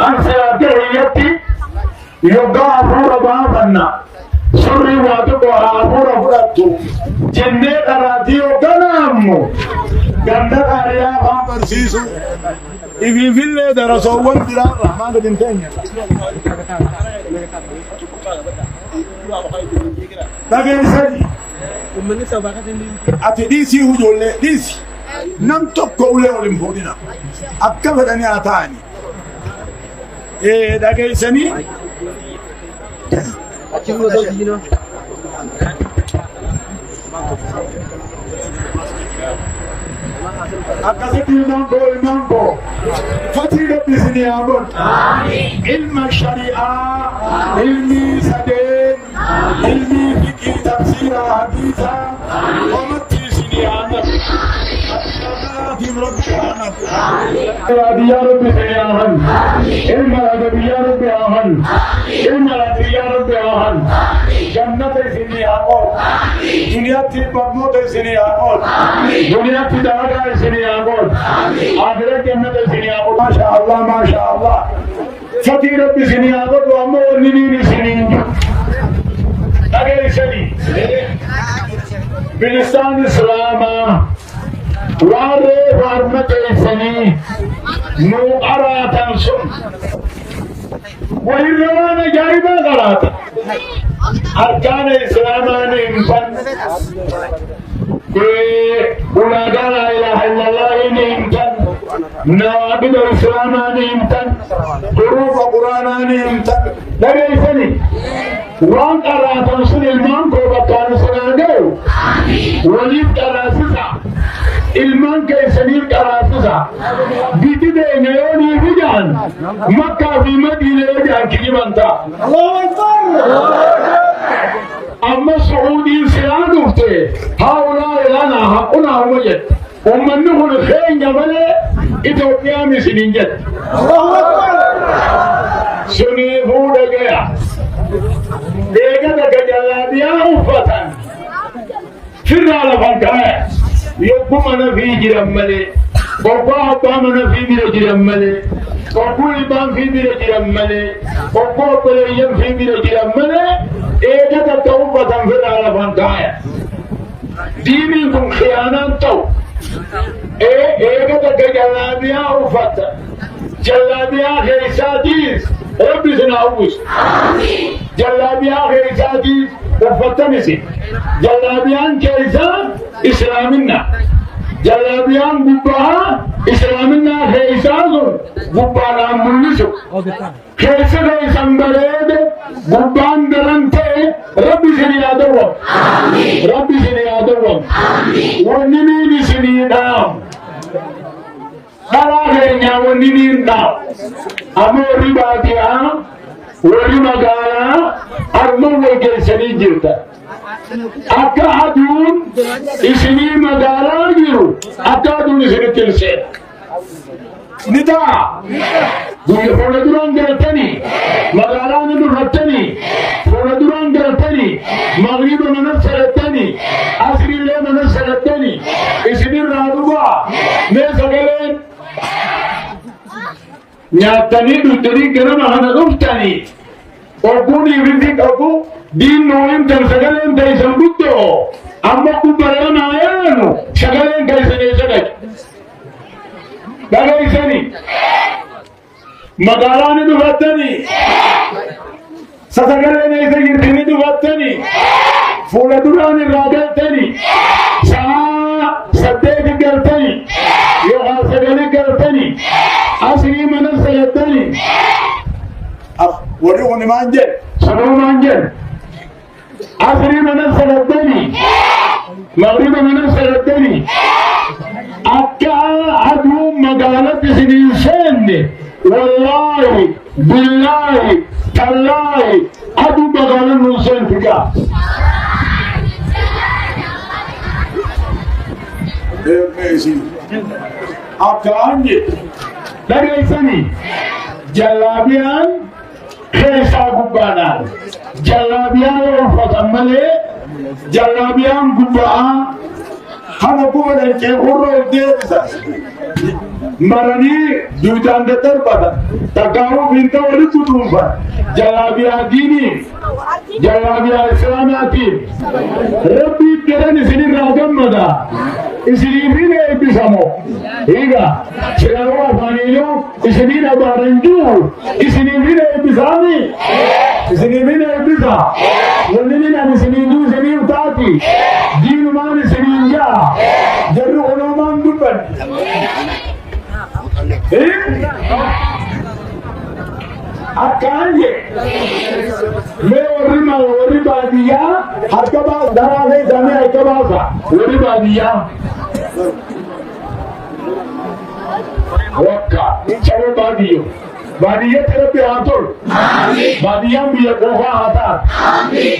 أنسى يوغا أفورا بابنا سوري واتو أفورا فراتو جنة أراديو كنامو غندا كاريا بابر سيسو إذا في اللي درسوا وندرا رحمن بنتين لكن سدي أتي ديسي وجولة ديسي نم تقولي ولمبودينا أكبرني أتاني داكي سني أكاسي المانكو فتيرة بسني أبون علم الشريعة علمي سدين علمي فقه تفسير حديثا ومتي سني أنا يا رب سياهن علم الأدب يا رب آهن علم الأدب يا رب آهن جنة سني أقول دنيا تبرمود سني أقول دنيا تدارا سني أقول آخرة جنة سني أقول ما شاء الله ما شاء الله فتي رب سني أقول وأما ولني سني أجل سني بلسان الإسلام واري وارمت إسني نو أراتا سن وإروانا جايبا غراتا أركان الإسلام نمفن ولا لا إله إلا الله نمفن نوابد الإسلام نمفن حروف القرآن نمفن لقيتني وان أراتا سن المان كوبتان سنانجو وليد كراسسا ilman keesanir qarasisa bitide ngayoni bijan makka fi madina bijan kijibanta Allahu akbar amma saudi siadufte haula lana haquna wajad ummannuhu alkhayn jabale ethiopia misninjet Allahu akbar suni fuda gaya dega daga jaladiya ufatan firna la fankaya يوم أنا في جرملة بابا أبا أنا في مير جرملة بابا إبان في مير جرملة بابا بليم في مير جرملة إيه ده توبة تنفذ على فنكاية دينكم خيانة تو إيه ده جلابيا وفتا جلابيا خيساتيس ربي سنعوش جلابيا خيساتيس وفتنسي جلابيان كيسا إسلامنا جلابيان ببها إسلامنا خيسازون ببانا ملسو خيسا خيسا بريد ببان درنته ربي سني أدوم ربي سني أدوم ونمي سني نام خلاصنا ونمي نام أمو رباتيا ورمغانا أرمو وكيسني جرتا akka aduun isinii magaalaa jiru akka aduun isinitti ilsee ni ta'a guyya fuula duraan galatanii magaalaa ni durrattanii fuula duraan galatanii magriiba mana salatanii asriillee mana salatanii isinirraa dhugaa mee sagaleen nyaatanii dhugdanii ganama kana dhuftanii obbuunii fi qabu دين نوين تنسجلين تيسن بدو أما كبرنا عيانو شغلين كيسن يسجل بقى يسني مقالاني دواتني ستجلين يسجل دواتني فولا دوراني راجلتني سديك قلتني يوها سجلي قلتني أسري من سجلتني وريوني مانجل سنو مانجل عصري من سلطني مغرب من سلطني أكا عدو مقالة سنين والله بالله تالله عدو مقالة نسين فيها أكا عندي لقيتني جلابيان خيسا قبانا جلابيان وفتن ملي جلابيان قبعا هذا قوة الكي قرر الدير marani duutaan daddarbata takkaa'uu binta walitti dhuunfa jalaabiyaa diinii jalaabiyaa islaamaatiin rabbii jedhan isinirraa gammada isiniifin eebbisamoo higa silaroo afaaniyyuu isiniin abaaran jiru isiniifin eebbisaami isiniifin eebbisa wanni minan isiniinjuu isiniif taati diinumaan isiniin jaa jarri olomaan dubban akkaanje mee warri baadiyyaa harka baasa daraa keessanii harka baasa warri baadiyyaa wakka saba baadiyyo baadiyyatti rabbi haa tolu baadiyyaan biyya qoofaa haa taatu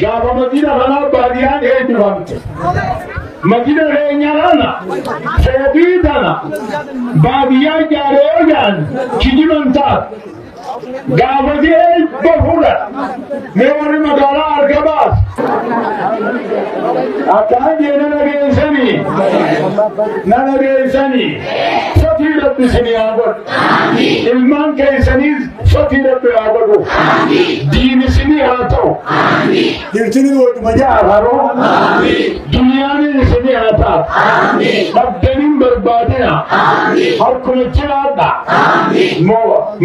gaafa madina kanaa baadiyyaan eebbifamte madina keenya kana fedhii tana baadiyyaa ijaaree hojaan kijiban taatu gaafati eebba fuudha mee warri magaalaa harka baas akkaan jee nana geessanii sotii rabbi isinii haa godhu ilmaan keessaniis sotii rabbi haa godhu diin isinii haa ta'u dirtini wajjuma jaaharoo dunyaanin isinii haa taatu dhabdaniin barbaadina harkuma cinaadha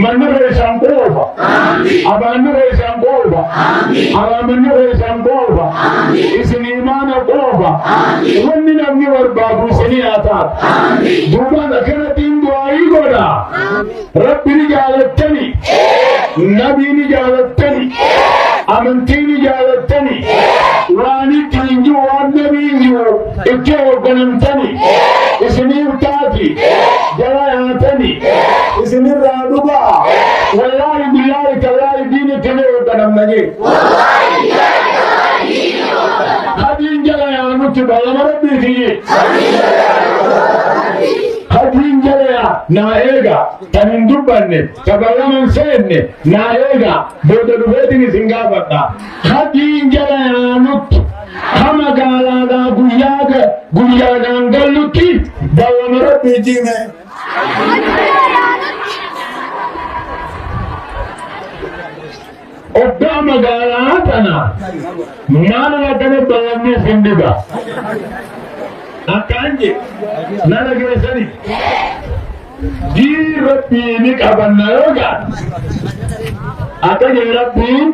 manni reessan qoofa abaanni reessan qoofa araamanni reessan qoofa isin imaana qoofa wanni namni barbaadu isinii haa taatu duubaan akkanattiin du'aayii godha rabbini jaalattani nabiini jaalattani amantiini jaalattani waan ittiin jiru waan nabiin jiru itti hoogganamtani isiniif taati jala yaatani isinirraa dhugaa wallaahi billaahi tallaahi diin itti hoogganamnani hadiin jala yaanutti balama rabbiitii hadiin jala yaa naa eega kan hin dubbanne ka balaman seenne naa eega booda dhufeetiin isin gaafadha hadiin jala yaanutti ha magaalaadhaa guyyaadhaan gallutti balama rabbiitii mee Obda magaalaa tana mana lakkana balamni sindiga akkaanje nana geessani dii rabbiini qabanna yookaan akka jee rabbiin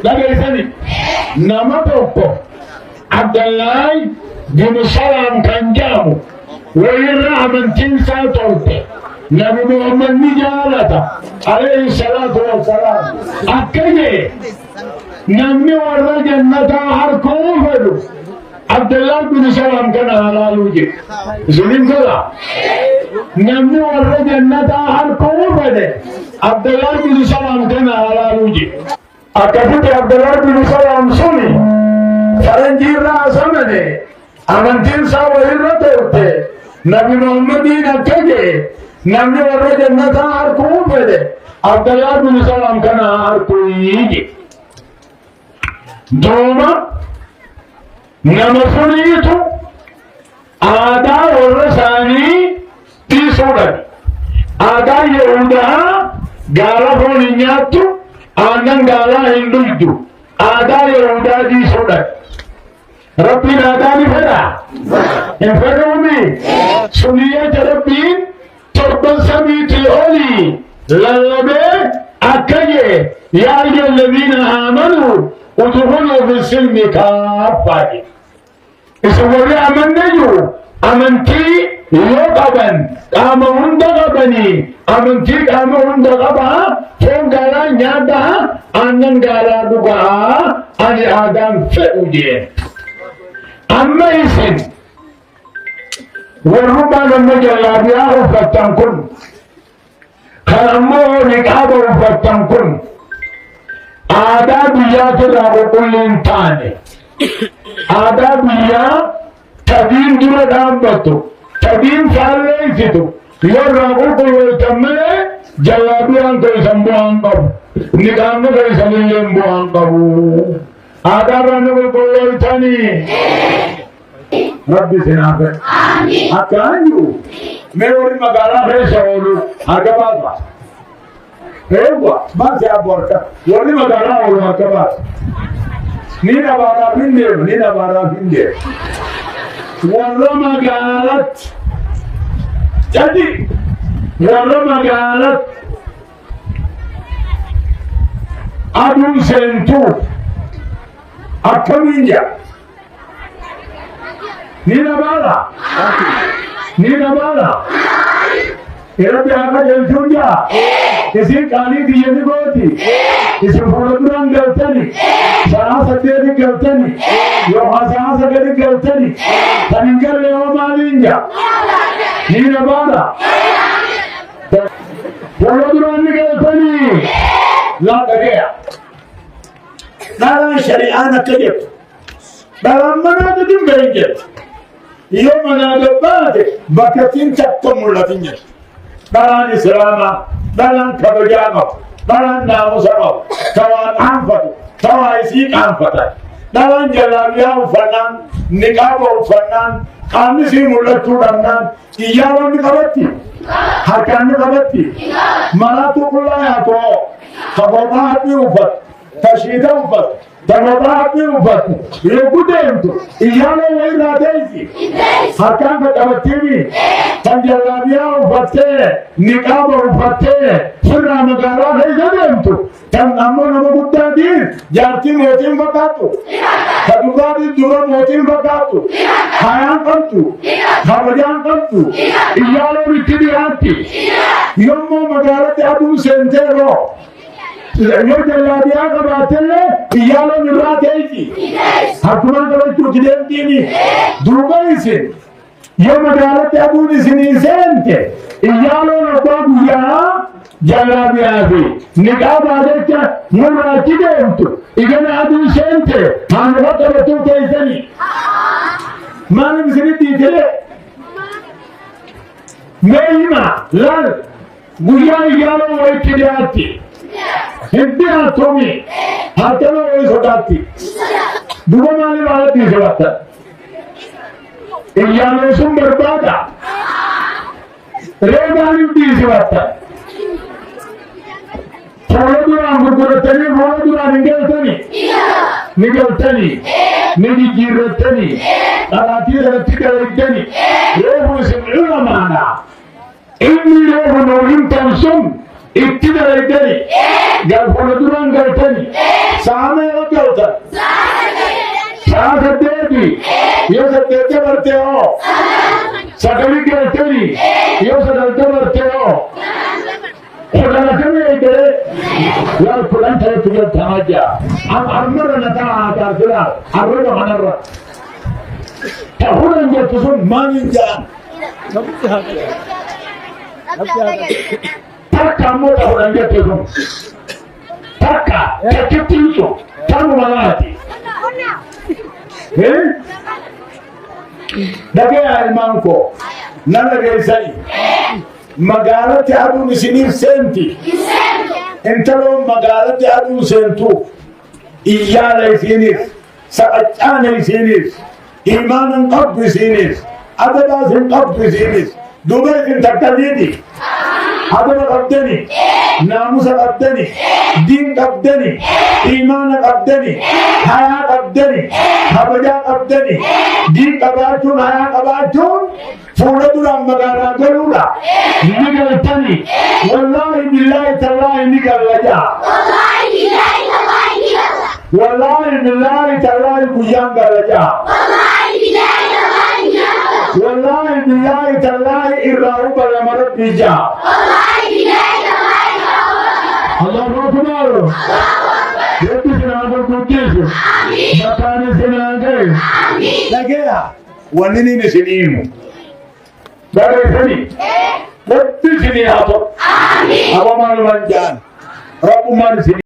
dhageessani nama tokko Abdallahi bin Salaam kan jedhamu wayirra amantiinsaa tolte Nabi Muhammad ni jaalata alayhi salatu wassalam akkaje namni warra jannataa harkuu fedhu Abdullah bin Salaam kana halaaluu je isunin kala namni warra jannataa harkuu fedhe Abdullah bin Salaam kana halaaluu je akkasitti Abdullah bin Salaam suni faranjiirraa asamane amantiinsaa wayirra tolte Nabi Muhammadiin akkaje namni warra jannataa harkuu fedhe Abdullah bin Salaam kana harkuu yije duuba nama suniitu aadaa warra isaanii dhiisuudhaan aadaa Yahudaa gaala foon hin nyaattu aannan gaalaa hin dhugdu aadaa Yahudaa dhiisuudhaan rabbiin aadaa ni fedhaa hin fedhuumi sunniyyata rabbiin torban samiitii olii lallabee akkaje yaa ayyuha alladhiina aamanuu udkhuluu fi silmi kaaffaati isin warri amanne jiru amantii yoo qaban qaama hunda qabanii amantii qaama hunda qabaa foon gaalaa nyaadhaa aannan gaalaa dhugaa ani aadaan fedhu jeen amma isin warrumaa nama jallaabiyaa uffattan kun kan ammoo niqaaba uffattan kun aadaa biyyaatirraa qulqulliin taane aadaa biyyaa tadiin dura dhaabbattu tadiin faalleeysitu yoo irraa qulqulleeytan malee jallaabiyaan keessan bu'aan qabu niqaabni keessanillee bu'aan qabu aadaarraa ni qulqulleeytanii rabbi sinaafe akkaan jiru Meron magala sa ulo. Agabasa. Ewa, basi aborta. Wali magala ulo agabasa. Nina bara binde. Wala magalat. Jadi, wala magalat. Adun sentu. Akaminja. Nina bara. Era piaga jelchunja. Isi kali diye ni goti. Isi furuduran geltani. Sana sateri geltani. Yohasa sateri geltani. Taningal leo malinja. Nina bara. Furuduran geltani. La dagaya. Nara syari'ana kejep. Dalam mana tu dimbenjet. Iyo manadabate bakatin takkamulatinya. Dalam Islam, dalam kebajikan, dalam namusara, kawan anfat, kawan isi anfat. Dalam jalanya ufanan, nikah ufanan, kami si mulut turangan, iya orang dikawati, harkan dikawati, mana tu kulanya tu, kawan hati ufat, kasida ufat. Tanpa ufat, lekudem tu, iyalo wira desi, harkan ketawatimi, tanjalabia ufate, nikah ufate, surah negara hezadem tu, tan nama buddha dir, jati motim bakatu, kadugari dura motim bakatu, hayang kantu, kabajan kantu, iyalo witiri hati, yomo negara tiadu sentero. Yo jalabiya ka batelle iyalo nirate hakuma ka tu kidentini dubaisi yo magalate abuni sinisente iyalo na babu ya jalabiya bi nikaba adeka mura kidentu igana adu sente hanwa ka tu kaisani mani bisini tele meima lan guya iyalo wa kidati Hidya Tomi, Hatelo is Hotati. Dubamani Valati Zavata. Iyano Sumberbada. Regani Zavata. Foladura Muguratani, Nigaltani, Nigiratani, Arati Ratikani, Rebu is Ulamana. Amy Rebu no Hinton. Ittida idari, gal foladura galtani, saame galta, saame dedi, yo sadete barte ho, sadali galtani, yo sadete barte ho. Foladura kami idare, gal folan thare tuja thamaja, amar nata atar arro manarra. Tahuran je tusun maninja. Taka moja hunaambia tezo. Taka teketizo tangu malati. Dagaya almanko nana gaisai. Magalati adu nisini senti. Entalo magalati adu sentu. Iyala isinis. Saachana isinis. Imanan qabbi isinis. Adabazin qabbi isinis. Dubai intakadidi. Adab abdani, namus abdani, din abdani, iman abdani, hayat abdani, habajat abdani, din kabatun, hayat kabatun, fuladura magara galula, nigal tani, wallahi billahi tallahi nigal laja, wallahi billahi tallahi kujang laja, wallahi billahi tallahi irrahu balamarat bija. Allah Akbar. Yetu sinago kukisu. Batani sinage. Lagea. Wanini ni sinimu. Dari sini. Yetu sini hapo. Amin. Awamanu manjan. Rabu man sini.